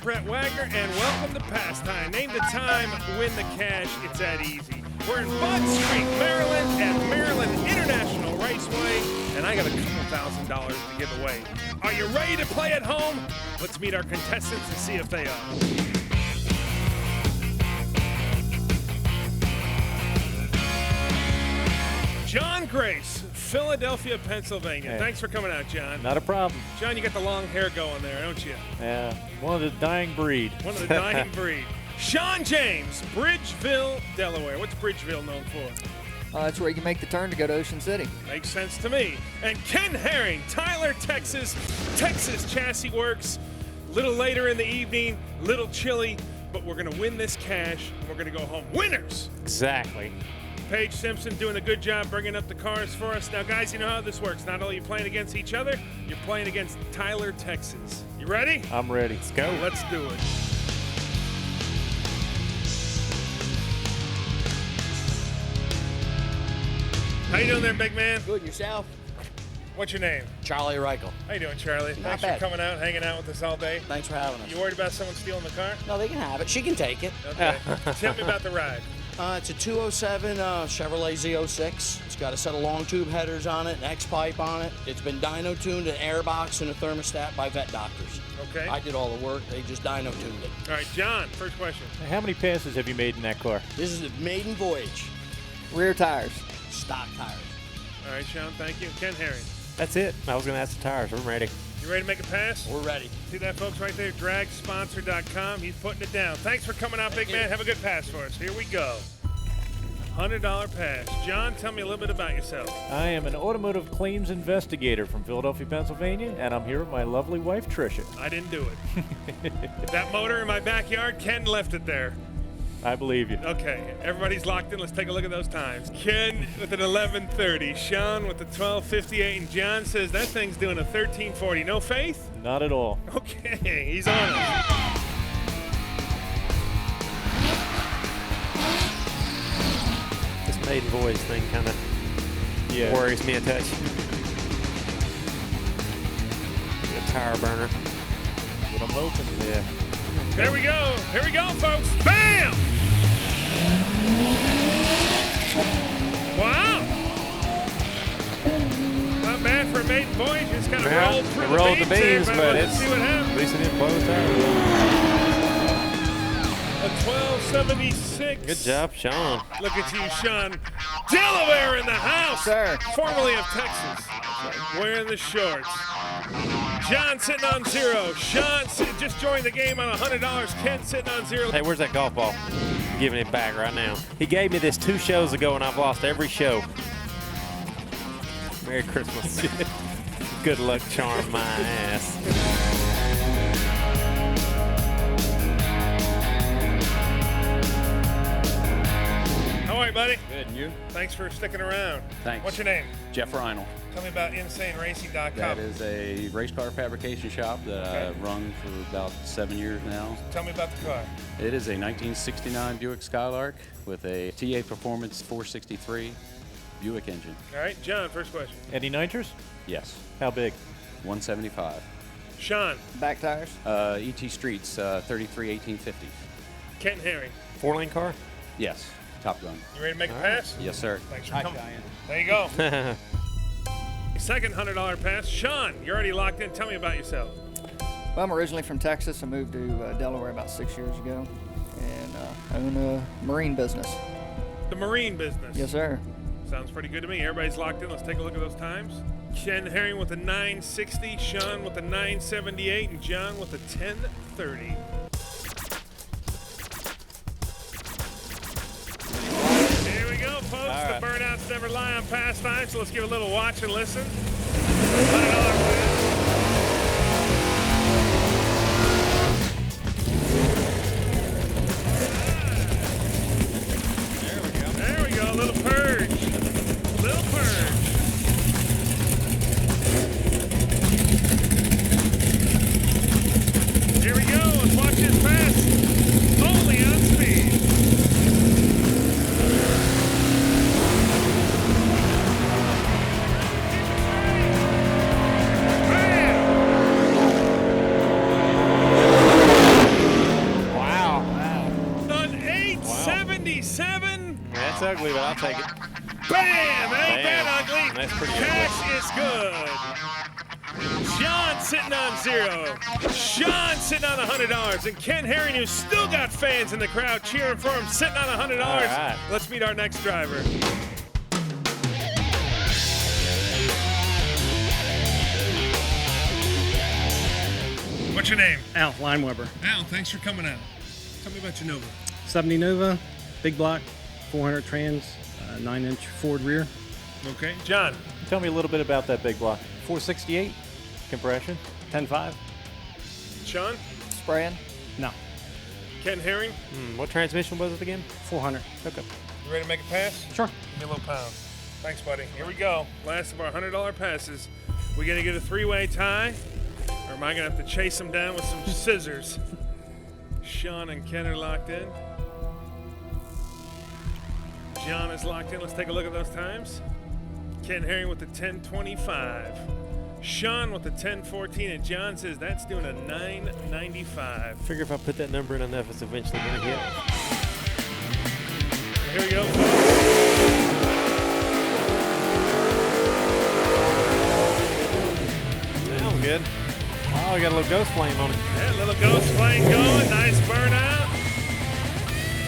Brett Wagner, and welcome to Pastime. Name the time, win the cash. It's that easy. We're in Bud Street, Maryland, at Maryland International Raceway, and I got a couple $1,000s to give away. Are you ready to play at home? Let's meet our contestants and see if they are. John Grace, Philadelphia, Pennsylvania. Hey. Thanks for coming out, John. Not a problem. John, you got the long hair going there, don't you? Yeah, one of the dying breed. One of the dying breed. Sean James, Bridgeville, Delaware. What's Bridgeville known for? That's where you can make the turn to go to Ocean City. Makes sense to me. And Ken Herring, Tyler, Texas. Texas Chassis Works. Little later in the evening, little chilly, but we're going to win this cash, and we're going to go home winners. Exactly. Paige Simpson doing a good job bringing up the cars for us. Now, guys, you know how this works. Not only are you playing against each other, you're playing against Tyler, Texas. You ready? I'm ready. Let's go. Let's do it. How you doing there, big man? Good, yourself? What's your name? Charlie Reichel. How you doing, Charlie? Not Thanks bad. for coming out, hanging out with us all day. Thanks for having us. You worried about someone stealing the car? No, they can have it. She can take it. Okay. Tell me about the ride. It's a 207 Chevrolet Z06. It's got a set of long tube headers on it, an X-pipe on it. It's been dyno tuned, an airbox, and a thermostat by vet doctors. Okay. I did all the work. They just dyno tuned it. All right, John, first question. How many passes have you made in that car? This is a maiden voyage. Rear tires. Stock tires. All right, Sean, thank you. Ken Herring. That's it. I was going to ask the tires. I'm ready. You ready to make a pass? We're ready. See that, folks, right there? Dragsponsor.com. He's putting it down. Thanks for coming out, big man. Have a good pass for us. Here we go. $100 pass. John, tell me a little bit about yourself. I am an automotive claims investigator from Philadelphia, Pennsylvania, and I'm here with my lovely wife, Tricia. I didn't do it. That motor in my backyard, Ken left it there. I believe you. Okay, everybody's locked in. Let's take a look at those times. Ken with an 11:30, Sean with a 12:58, and John says that thing's doing a 13:40. No faith? Not at all. Okay, he's on it. This maiden voyage thing kind of worries me a touch. A tire burner. What I'm hoping. Yeah. There we go. Here we go, folks. Bam! Wow. Not bad for a maiden voyage. It's kind of rolled through the beams, but let's see what happens. at least it didn't blow the tire. A 1276. Good job, Sean. Look at you, Sean. Delaware in the house. Sir. Formerly of Texas. Wearing the shorts. John sitting on zero. Sean just joined the game on $100. Ken sitting on zero. Hey, where's that golf ball? I'm giving it back right now. He gave me this 2 shows ago, and I've lost every show. Merry Christmas. Good luck, charm my ass. How are you, buddy? Good, and you? Thanks for sticking around. Thanks. What's your name? Jeff Reinl. Tell me about InsaneRacing.com. That is a race car fabrication shop that I've run for about 7 years now. Tell me about the car. It is a 1969 Buick Skylark with a TA Performance 463 Buick engine. All right, John, first question. Any nitros? Yes, How big? 175. Sean, Back tires. ET Streets 33 1850s. Ken Herring. 4-lane car? Yes, Top Gun. You ready to make a pass? Yes, sir. Thanks for coming. There you go. Second $100 pass. Sean, you're already locked in. Tell me about yourself. Well, I'm originally from Texas. I moved to Delaware about 6 years ago, and I own a marine business. The marine business. Yes, sir. Sounds pretty good to me. Everybody's locked in. Let's take a look at those times. Ken Herring with a 960, Sean with a 978, and John with a 1030. Here we go, folks. Right. The burnouts never lie on pastime, so let's give a little watch and listen. $100 There we go, a little purge. Little purge. Here we go, let's watch this pass. Only on speed. Bam! $27. That's ugly, but I'll take it. Bam! Ain't that ugly? That's pretty Cash is good. John sitting on 0. Sean sitting on $100. And Ken Herring, who's still got fans in the crowd cheering for him, sitting on $100. All right. Let's meet our next driver. What's your name? Al Lineweber. Al, thanks for coming out. Tell me about your Nova. 70 Nova, big block, 400 trans, 9-inch Ford rear. Okay. John. Tell me a little bit about that big block. 468 compression. 10.5. Sean. Spraying. No. Ken Herring. What transmission was it again? 400. Okay. You ready to make a pass? Sure. Give me a little pound. Thanks, buddy. Here we go. Last of our $100 passes. We gonna get a 3-way tie, or am I gonna have to chase them down with some scissors? Sean and Ken are locked in. John is locked in. Let's take a look at those times. Ken Herring with the 10:25. Sean with the 10:14, and John says that's doing a 9:95. Figure if I put that number in enough, it's eventually going to hit. Here we go. Sounds good. Oh, we got a little ghost flame on it. Yeah, little ghost flame going. Nice burnout.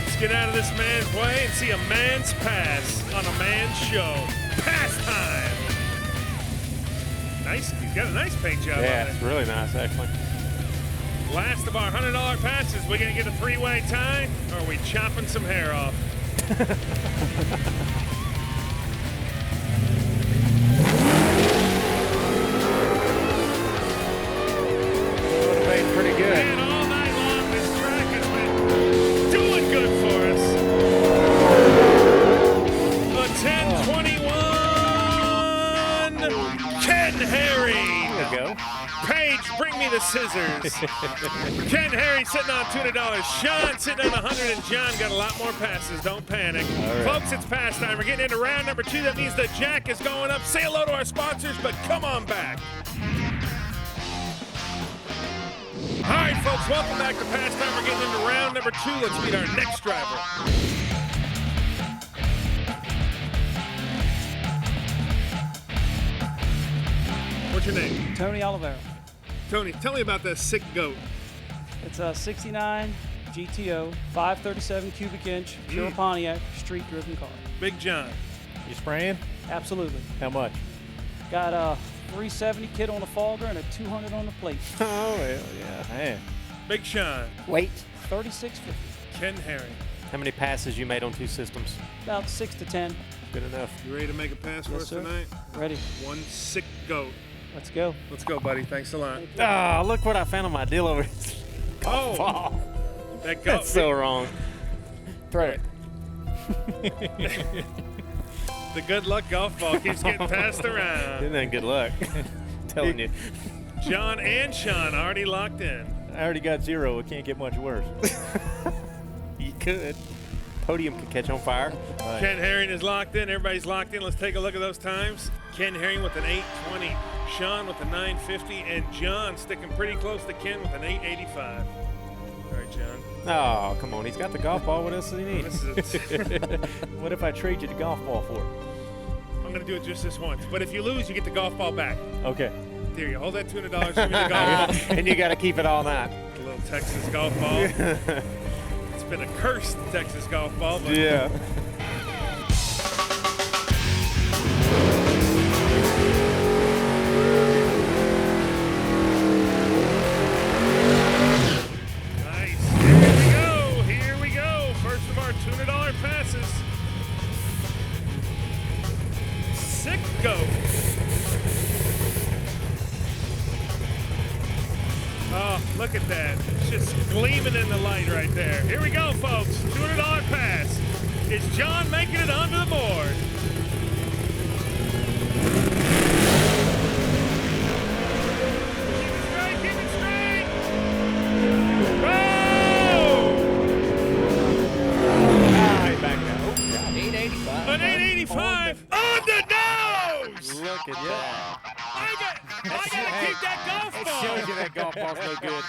Let's get out of this man's way and see a man's pass on a man's show. Pass time. Nice. He's got a nice paint job Yeah, on it. it's really nice, actually. Last of our $100 passes. We gonna get a 3-way tie, or are we chopping some hair off? Motivating pretty good. And all night long, this track has been doing good for us. A 10:21. Ken Herring. There we go. Paige, bring me the scissors. Ken Herring sitting on $200. Sean sitting on 100, and John got a lot more passes. Don't panic. right. Folks, it's pass time. We're getting into round number 2. That means the jack is going up. Say hello to our sponsors, but come on back. All right, folks, welcome back to pass time. We're getting into round number 2. Let's meet our next driver. What's your name? Tony Oliveira. Tony, tell me about that sick goat. It's a 69 GTO, 537 cubic inch, pure Pontiac, street driven car. Big John. You spraying? Absolutely. How much? Got a 370 kit on the fogger and a 200 on the plate. Oh, well, yeah. Man. Big Sean. Weight. 3650. Ken Herring. How many passes you made on 2 systems? About 6 to 10. Good enough. You ready to make a pass for Yes, us sir. tonight? Ready. One sick goat. Let's go. Let's go, buddy. Thanks a lot. Oh, look what I found on my deal over. Oh, that goat. That's so wrong. Throw it. The good luck golf ball keeps getting passed around. Isn't that good luck? Telling you. John and Sean already locked in. I already got 0. It can't get much worse. You could. Podium could catch on fire. Right. Ken Herring is locked in. Everybody's locked in. Let's take a look at those times. Ken Herring with an 8:20. Sean with a 9:50. And John sticking pretty close to Ken with an 8:85. All right, John. Oh, come on. He's got the golf ball. What else does he need? This is What if I trade you the golf ball for it? I'm going to do it just this once. But if you lose, you get the golf ball back. Okay. Here you go. Hold that $200. Give me the golf ball. And you got to keep it all night. A little Texas golf ball. It's been a cursed Texas golf ball. But Yeah. Nice. Here we go. Here we go. First of our $200 passes. Sick goat. Oh, look at that. It's just gleaming in the light right there. Here we go, folks. $200 pass. Is John making it onto the board? Keep it straight, keep it straight. Back now. 885. An 885 on the nose! Look at that. I got, I gotta keep that golf It ball. shows you that golf ball's no good.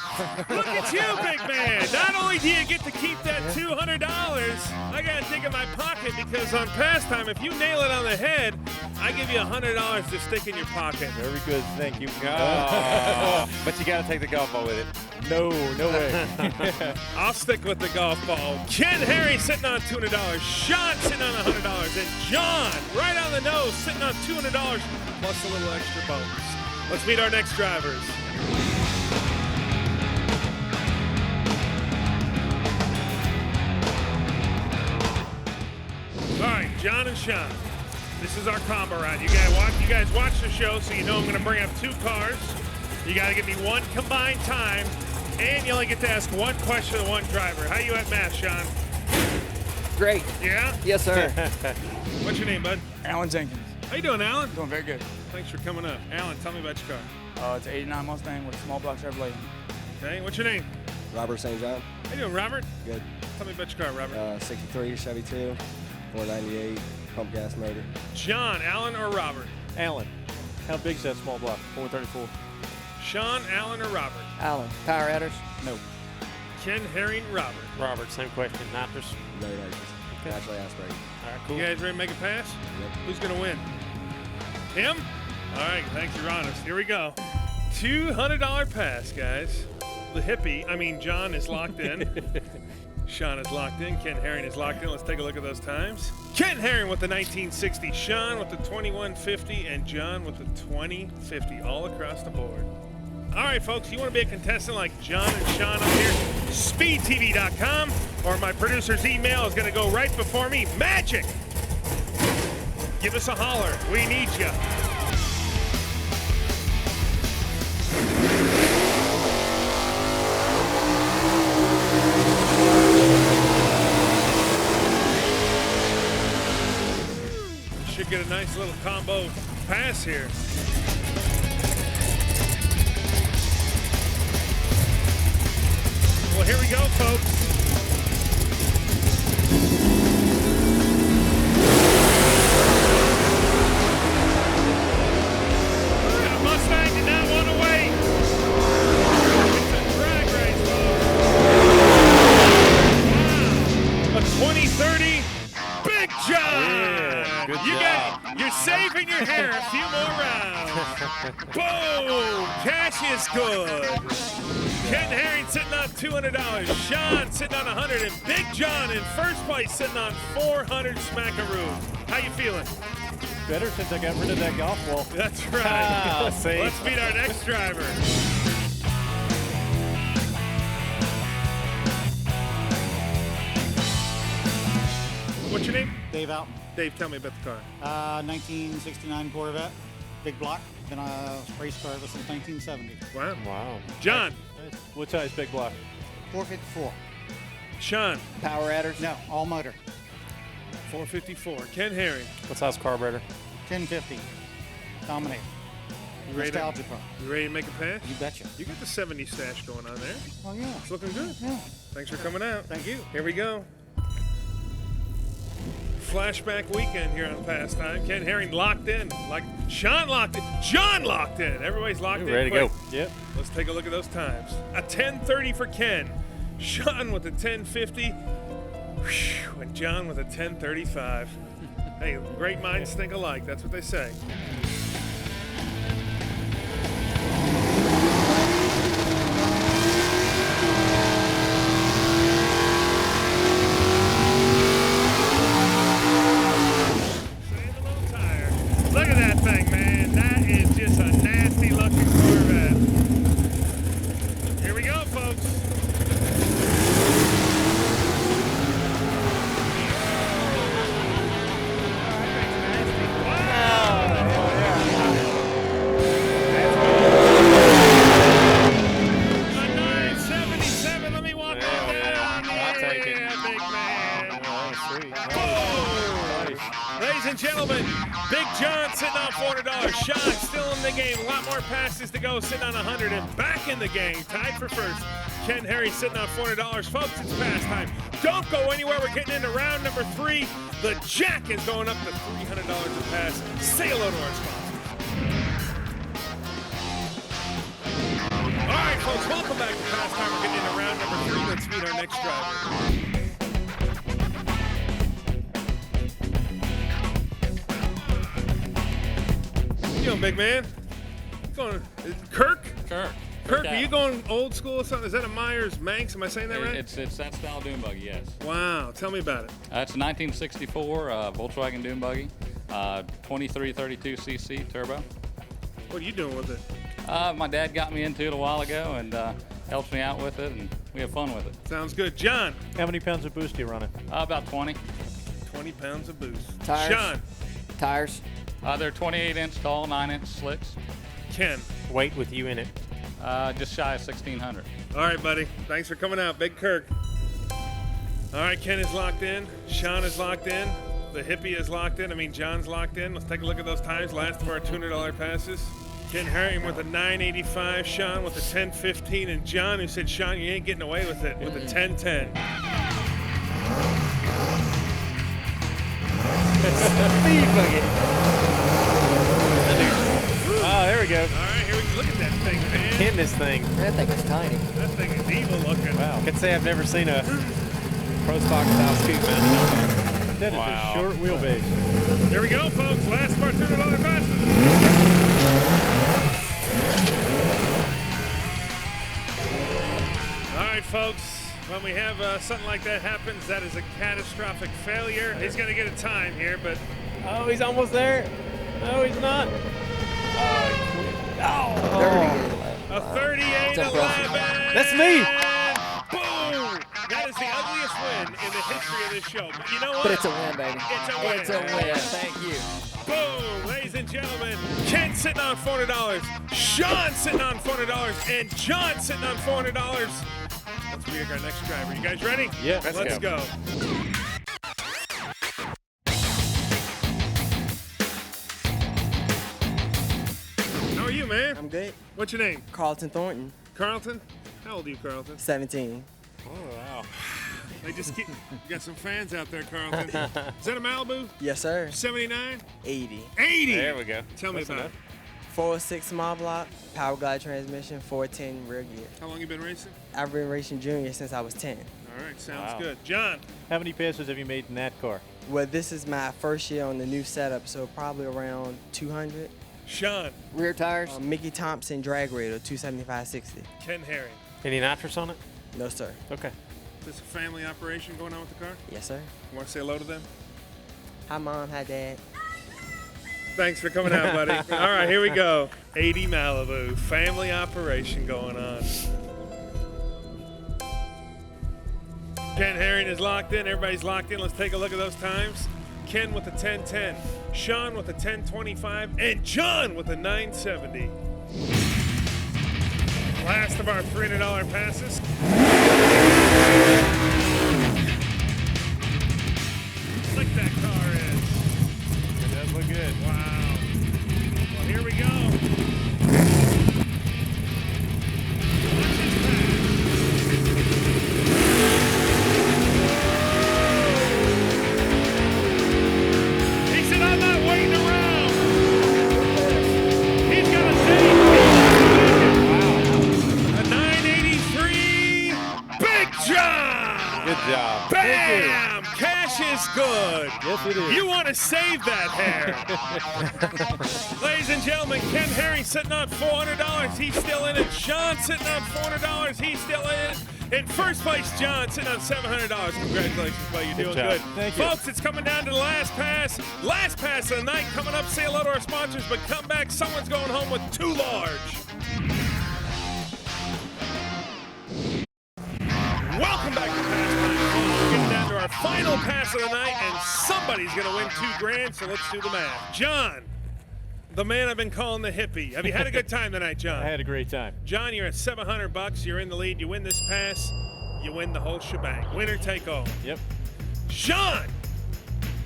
Look at you, big man. Not only do you get to keep that $200, I gotta dig in my pocket because on pastime, if you nail it on the head, I give you $100 to stick in your pocket. Very good, thank you. Oh, but you got to take the golf ball with it. No way. I'll stick with the golf ball. Ken Harry sitting on $200. Sean sitting on $100. And John, right on the nose, sitting on $200 plus a little extra bonus. Let's meet our next drivers. All right, John and Sean. This is our combo ride. You guys watch the show, so you know I'm going to bring up 2 cars. You got to give me 1 combined time, and you only get to ask 1 question to 1 driver. How you at math, Sean? Great. Yeah? Yes, sir. What's your name, bud? Alan Jenkins. How you doing, Alan? Doing very good. Thanks for coming up. Alan, tell me about your car. It's an 89 Mustang with a small block Chevrolet. Okay, what's your name? Robert St. John. How you doing, Robert? Good. Tell me about your car, Robert. 63 Chevy 2, 498 pump gas motor. John, Alan, or Robert? Alan, how big's that small block? 434. Sean, Alan, or Robert? Alan, power adders? No. Ken, Herring, Robert. Robert, same question. Nitrous. No nitrous. Naturally aspirated. All right, cool. You guys ready to make a pass? Yep. Who's going to win? Him? All right, thanks, you're honest. Here we go. $200 pass, guys. The hippie, John is locked in. Sean is locked in. Ken Herring is locked in. Let's take a look at those times. Ken Herring with the 1960, Sean with the 2150, and John with the 2050, all across the board. All right, folks, you want to be a contestant like John and Sean up here? SpeedTV.com, or my producer's email is going to go right before me. Magic! Give us a holler. We need you. Should get a nice little combo pass here. Well, here we go, folks. That Mustang did not want to wait. It's a drag race, folks. Wow. A 2030 Big John. Yeah, good job. You're saving your hair a few more rounds. Boom! Cash is good. Ken Herring sitting on $200. Sean sitting on $100. And Big John in first place sitting on $400 smackaroos. How you feeling? Better since I got rid of that golf ball. That's right. See? Let's meet our next driver. What's your name? Dave Alton. Dave, tell me about the car. 1969 Corvette, big block. Been a race car ever since 1970. Wow. Wow. John. What size big block? 454. Sean. Power adders? No, all motor. 454. Ken Herring. What size carburetor? 1050. Dominate. You ready, Nostalgia car. you ready to make a pass? You betcha. You got the 70 stash going on there. Oh yeah. It's looking good. Yeah. Thanks for coming out. Thank you. Here we go. Flashback weekend here on Pastime. Ken Herring locked in. Like Sean locked in. John locked in. Everybody's locked in. Ready to quick. go. Yep. Let's take a look at those times. A 10:30 for Ken. Sean with a 10:50. Whew, and John with a 10:35. Hey, great minds think alike. That's what they say. Look at that thing, man. That is just a nasty looking Corvette. Here we go, folks. A 977. Let me walk that down. I'll take it. Yeah, big man. Oh, sweet. Boom. Ladies and gentlemen, Big John sitting on $400. Sean still in the game. A lot more passes to go, sitting on $100. And back in the game, tied for first. Ken Herring sitting on $400. Folks, it's pastime. Don't go anywhere. We're getting into round number 3. The Jack is going up to $300 a pass. Say hello to our sponsors. All right, folks, welcome back to Pastime. We're getting into round number 3. Let's meet our next driver. What you doing, big man? Going, Kirk? Kirk, are you going old school or something? Is that a Myers Manx? Am I saying that right? It's that style dune buggy, yes. Wow, tell me about it. It's a 1964 Volkswagen dune buggy, 2332 cc turbo. What are you doing with it? My dad got me into it a while ago and helps me out with it, and we have fun with it. Sounds good. John? How many pounds of boost do you run it? About 20. 20 pounds of boost. Tires. Sean? Tires. They're 28-inch tall, 9-inch slicks. Ken? Weight with you in it. Just shy of 1,600. All right, buddy. Thanks for coming out, Big Kirk. All right, Ken is locked in. Sean is locked in. The hippie is locked in. I mean, John's locked in. Let's take a look at those times. Last of our $200 passes. Ken Herring with a 985, Sean with a 1015, and John, who said, Sean, you ain't getting away with it, with a 1010. Speed bucket. Oh, there we go. All right, here we go. Look at that thing, man. In this thing. That thing is tiny. That thing is evil looking. Wow. I could say I've never seen a Pro Stock style scoop mounted on there. That is a short wheelbase. Here we go, folks. Last of our $200 passes. All right, folks. When we have something like that happens, that is a catastrophic failure. He's going to get a time here, but... Oh, he's almost there. No, he's not. A 38-11. That's me. Boom! That is the ugliest win in the history of this show. But you know what? But it's a win, baby. It's a win. It's a win. Thank you. Boom! Ladies and gentlemen, Ken sitting on $400, Sean sitting on $400, and John sitting on $400. Let's meet our next driver. You guys ready? Yeah. Let's go. How are you, man? I'm good. What's your name? Carlton Thornton. Carlton? How old are you, Carlton? 17. Oh, wow. They just keep, you got some fans out there, Carlton. Is that a Malibu? Yes, sir. 79? 80. 80! There we go. Tell me about it. 406 small block, power glide transmission, 410 rear gear. How long you been racing? I've been racing junior since I was 10. All right, sounds good. John? How many passes have you made in that car? Well, this is my first year on the new setup, so probably around 200. Sean? Rear tires? Mickey Thompson drag raider, 275/60. Ken Herring? Any nitrous on it? No, sir. Okay. Is this a family operation going on with the car? Yes, sir. You want to say hello to them? Hi, Mom. Hi, Dad. Thanks for coming out, buddy. All right, here we go. 80 Malibu. Family operation going on. Ken Herring is locked in. Everybody's locked in. Let's take a look at those times. Ken with a 1010, Sean with a 1025, and John with a 970. Last of our $300 passes. Slick that car is. It does look good. Wow. Well, here we go. Watch his pass. He said, I'm not waiting around. He's got a date. Wow. A 983. Big John. Good job. Bam! Cash is good. Yes, it is. You want to save that hair. Ladies and gentlemen, Ken Herring sitting on $400. He's still in it. Sean sitting on $400. He's still in it. In first place, John sitting on $700. Congratulations, buddy. You're doing good. Thank you. Folks, it's coming down to the last pass. Last pass of the night coming up. Say hello to our sponsors, but come back. Someone's going home with too large. Welcome back to Pastime. We're getting down to our final pass of the night, and somebody's going to win $2,000, so let's do the math. John, the man I've been calling the hippie. Have you had a good time tonight, John? I had a great time. John, you're at $700. You're in the lead. You win this pass, you win the whole shebang. Winner take all. Yep. Sean,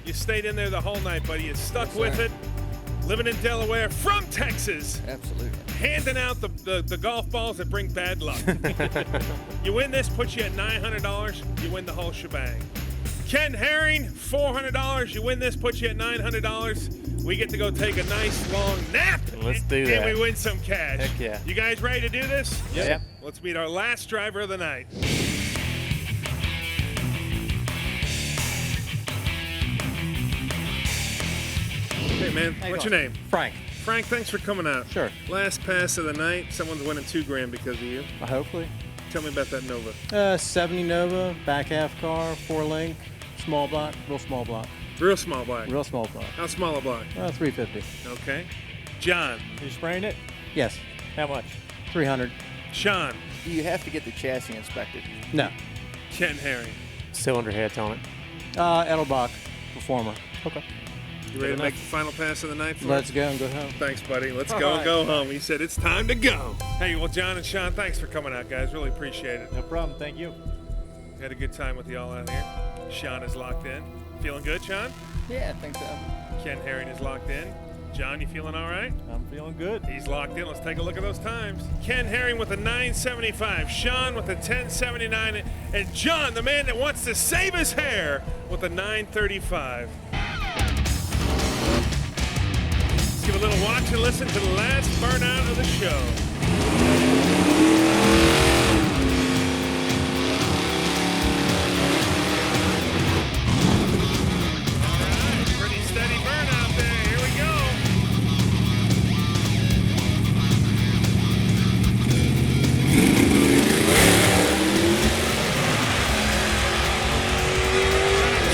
you stayed in there the whole night, buddy. You stuck with it. Living in Delaware, from Texas. Absolutely. Handing out the golf balls that bring bad luck. You win this, puts you at $900. You win the whole shebang. Ken Herring, $400. You win this, puts you at $900. we get to go take a nice long nap. Let's do that. And we win some cash. Heck yeah. You guys ready to do this? Yep. Let's meet our last driver of the night. Hey, man, what's your name? Frank. Frank, thanks for coming out. Sure. Last pass of the night. Someone's winning $2,000 because of you. Hopefully. Tell me about that Nova. 70 Nova, back half car, 4-link, small block, real small block. Real small block. Real small block. How small a block? 350. Okay. John. You spraying it? Yes. How much? 300. Sean. Do you have to get the chassis inspected? No. Ken Herring. Cylinder heads on it. Edelbach, Performer. Okay. You ready to make the final pass of the night for Let's us? go and go home. Thanks, buddy. Let's go and go home. He said it's time to go. Hey, well, John and Sean, thanks for coming out, guys. Really appreciate it. No problem. Thank you. Had a good time with y'all out here. Sean is locked in. Feeling good, Sean? Yeah, I think so. Ken Herring is locked in. John, you feeling all right? I'm feeling good. He's locked in. Let's take a look at those times. Ken Herring with a 975. Sean with a 1079. And John, the man that wants to save his hair, with a 935. Let's give a little watch and listen to the last burnout of the show. Pretty steady burnout there. Here we go.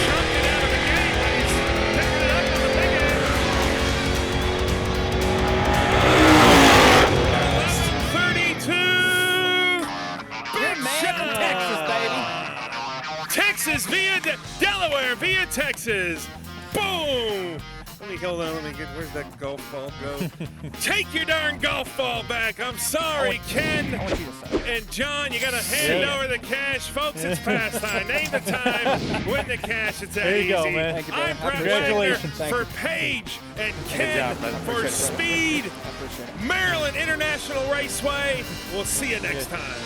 Chunking out of the gate, but he's picking it up on the big end. 32. Big shot. Texas via Delaware via Texas. Boom! Let me hold on. Let me get. Where's that golf ball go? Take your darn golf ball back. I'm sorry, Ken and John. You got to hand over the cash, folks. It's past time. Name the time. Win the cash. It's that There you easy. go, man. Thank you, I'm brother. Brett Wagner Congratulations. for Paige and Ken for Speed. Maryland International Raceway. We'll see you next time.